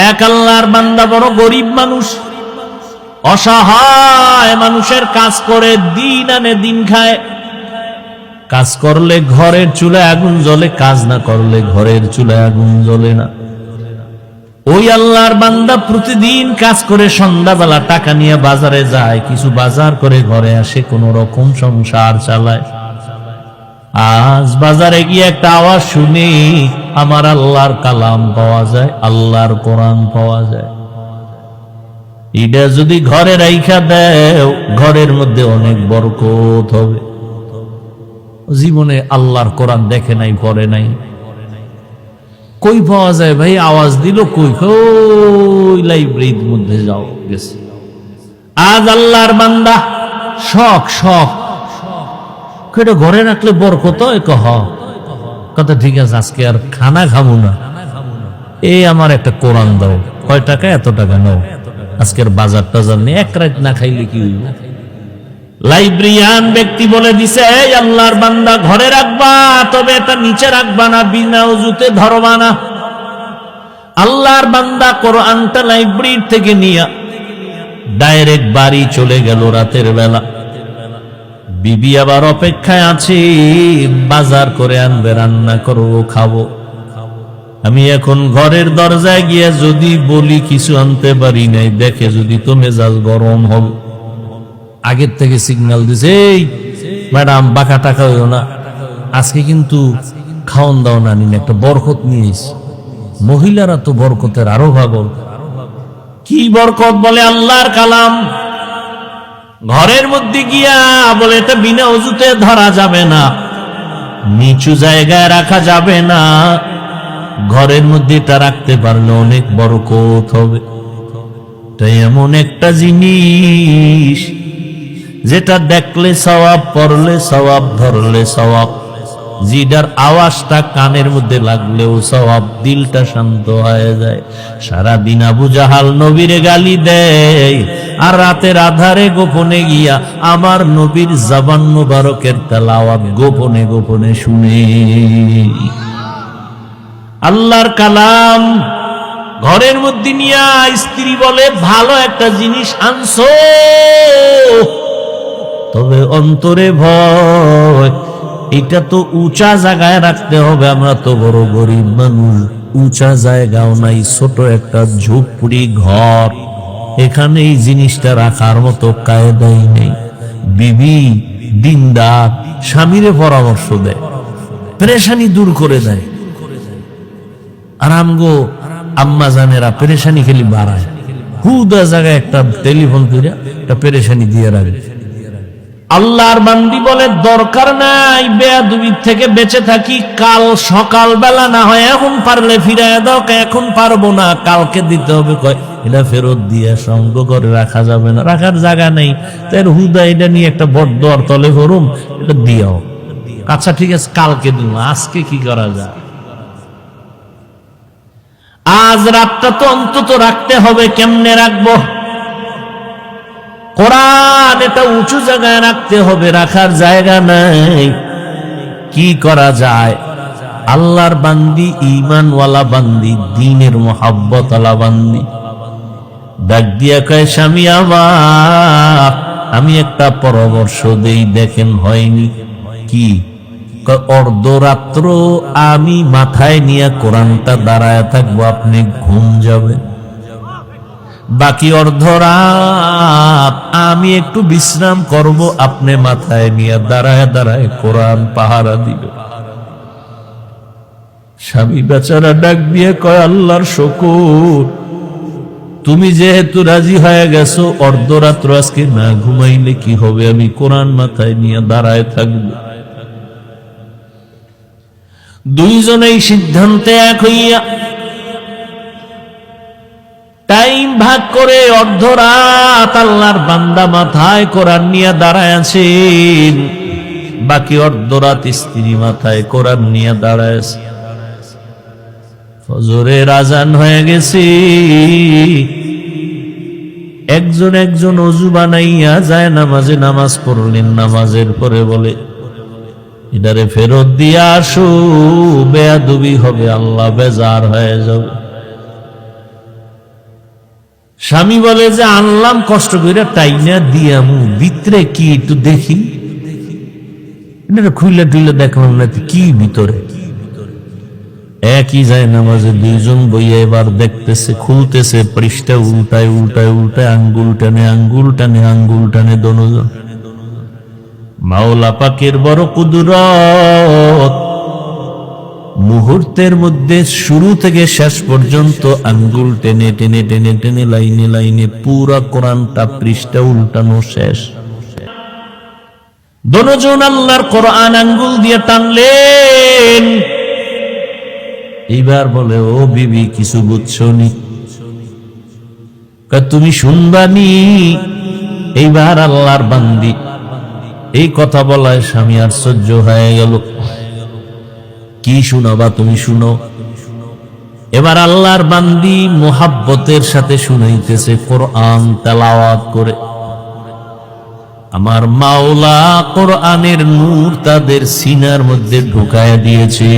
এক আল্লাহর বান্দা বড় গরিব মানুষ, অসহায় মানুষের কাজ করে দিন আনে দিন খায়। কাজ করলে ঘরের চুলায় আগুন জ্বলে, কাজ না করলে ঘরের চুলায় আগুন জ্বলে না। ওই আল্লাহর বান্দা প্রতিদিন কাজ করে সন্ধ্যাবেলা টাকা নিয়ে বাজারে যায়, কিছু বাজার করে ঘরে আসে, কোন রকম সংসার চালায়। আজ বাজারে গিয়ে একটা আওয়াজ শুনি, আমার আল্লাহর কালাম পাওয়া যায়, আল্লাহর কোরআন পাওয়া যায়। এটা যদি ঘরে রাইখা দেও, ঘরের মধ্যে অনেক বরকত হবে। জীবনে আল্লাহর কোরআন দেখে নাই, পড়ে নাই, কই পাওয়া যায় ভাই? আওয়াজ দিল কই? কই লাইব্রেরির মধ্যে যাও, গেছে। আজ আল্লাহর বান্দা শখ শখ এটা ঘরে রাখলে বরকত কথা। ঠিক আছে, আজকে আর খানা খাবো না, এই আমার একটা কোরআন দাও। কয় টাকা? এত টাকা নাও, আজকের বাজার টাজার নিয়ে এক রাত না খাইলে কি হইব? লাইব্রেরিয়ান ব্যক্তি বলে দিছে, এই আল্লাহর বান্দা ঘরে রাখবা, তবে এটা নিচে রাখবা না, বিনা উজুতে ধরবা না। আল্লাহর বান্দা কোরআনটা লাইব্রেরি থেকে নিয়ে ডাইরেক্ট বাড়ি চলে গেল রাতের বেলা। বিবি আবার অপেক্ষায় আছে, বাজার করে আনবে, রান্না করবো, খাবো। আমি এখন ঘরের দরজায় গিয়ে যদি বলি কিছু আনতে পারি নাই, দেখে যদি তো মেজাজ গরম হবে। আগের থেকে সিগন্যাল দিছে, এই ম্যাডাম বাঁকা টাকা হইও না, আজকে কিন্তু খাওন দাও না, নিন একটা বরকত নিয়েছ। মহিলারা তো বরকতের আরো ভাগল। কি বরকত? বলে আল্লাহর কালাম। ঘরের মধ্যে গিয়া বলে এটা বিনা ওযুতে ধরা যাবে না, নিচু জায়গায় রাখা যাবে না, ঘরের মধ্যে এটা রাখতে পারলে অনেক বরকত হবে। তাই এমন একটা জিনিস যেটা দেখলে সওয়াব, পড়লে সওয়াব, ধরলে সওয়াব, জিডার আওয়াজটা কানের মধ্যে লাগলেও সওয়াব, দিলটা শান্ত হয়ে যায়। সারাদিন আবু জাহাল নবীরে গালি দেয়, আর রাতের আধারে গোপনে গিয়া আমার নবীর জবান মুবারকের তেলাওয়াত গোপনে গোপনে শুনে। আল্লাহর কালাম ঘরের মধ্যে নিয়া স্ত্রী বলে, ভালো একটা জিনিস আনছো, তবে অন্তরে ভয়, এটা তো উঁচা জায়গায় রাখতে হবে। আমরা তো বড় গরিব মানুষ, উঁচা জায়গাও নাই, ছোট একটা ঝুপড়ি ঘর, এখানে এই জিনিসটা রাখার মতো কায়দাই নেই। বিবি দিনদার স্বামীরে পরামর্শ দেয়, পেরেশানি দূর করে দেয়। আর আমগো আম্মা জানেরা পেরেশানি খেলি বাড়ায়, হুদা জায়গায় একটা টেলিফোন করে একটা পেরেশানি দিয়ে রাখে। আল্লাহর বান্দি বলে, দরকার নাই, বেয়াদবির থেকে বেঁচে থাকি, কাল সকাল বেলা না হয়, এখন পারলে ফিরাইয়া দাও। এখন পারবো না, কালকে দিতে হবে। কয় এটা ফেরত দিয়ে সঙ্গ করে রাখা যাবে না, রাখার জায়গা নেই, তাই হুদা এটা নিয়ে একটা বড় তলে ভরুম, এটা দিও। আচ্ছা ঠিক আছে, কালকে দিব, আজকে কি করা যায়? আজ রাতটা তো অন্তত রাখতে হবে। কেমনে রাখবো? কোরআন এটা উঁচু জায়গায় রাখতে হবে, রাখার জায়গা নাই। কি করা যায়? আল্লাহর বান্দি, ঈমানওয়ালা বান্দি, দ্বীনের মুহাব্বত ওয়ালা বান্দি ডাক দিয়া কয়, স্বামী আমার, আমি একটা পরামর্শ দেই, দেখেন হয়নি কি? অর্ধরাত্র আমি মাথায় নিয়ে কোরআনটা দাঁড়ায় থাকবো, আপনি ঘুম যাবেন। বাকি অর্ধরাত আমি একটু বিশ্রাম করব, আপনি মাথায় নিয়ে দাঁড়ায় দাঁড়ায় কোরআন পাহারা দিবে। স্বামী বেচারা ডাক দিয়ে কয়, আল্লাহর শুকর, তুমি যেহেতু রাজি হয়ে গেছো, অর্ধরাত্র আজকে না ঘুমাইলে কি হবে, আমি কোরআন মাথায় নিয়ে দাঁড়ায় থাকবো। দুইজনেই সিদ্ধান্তে এক হইয়া টাইম ভাগ করে অর্ধরাত আল্লাহর বান্দা মাথায় কোরআন নিয়ে দাঁড়ায় আছেন, বাকি অর্ধরাত স্ত্রী মাথায় কোরআন নিয়ে দাঁড়ায় আছে। ফজরের আজান হয়ে গেছে, একজন একজন ওযু বানাইয়া যায় নামাজে নামাজ পড়লেন। নামাজের পরে বলে, এটারে ফেরত দিয়ে আসো, বেয়াদবি হবে, আল্লাহ বেজার হয়ে যাবে। স্বামী বলে যে আনলাম কষ্ট করে টাইনা দিয়ামু, ভিতরে কি একটু দেখি, এটা খুইলে টুইলে দেখলাম না কি ভিতরে। একই যায় নামাজে দুইজন বইয়া এবার দেখতেছে, খুলতেছে পৃষ্ঠা, উল্টায় উল্টায় উল্টায় আঙ্গুল টানে আঙ্গুল টানে আঙ্গুল টানে দোনোজন। মাওলা পাকের বড় কুদরত, মুহূর্তের মধ্যে শুরু থেকে শেষ পর্যন্ত আঙ্গুল টেনে টেনে টেনে টেনে লাইনে লাইনে পুরা কোরআনটা পৃষ্ঠা উল্টানো শেষ। দোনোজন আল্লাহর কোরআন আঙ্গুল দিয়ে টানলেন। এইবার বলে, ও বিবি কিছু বুঝছো নি? তুমি শুনবানি। এইবার আল্লাহর বান্দি এই কথা বলায় স্বামী আশ্চর্য হয়ে গেল। কি শুনাবা তুমি শুনো। এবার আল্লাহর বান্দি মোহাব্বতের সাথে শুনাইতেছে কোরআন তেলাওয়াত করে। আমার মাওলা কোরআনের নূর তাদের সিনার মধ্যে ঢুকায় দিয়েছে।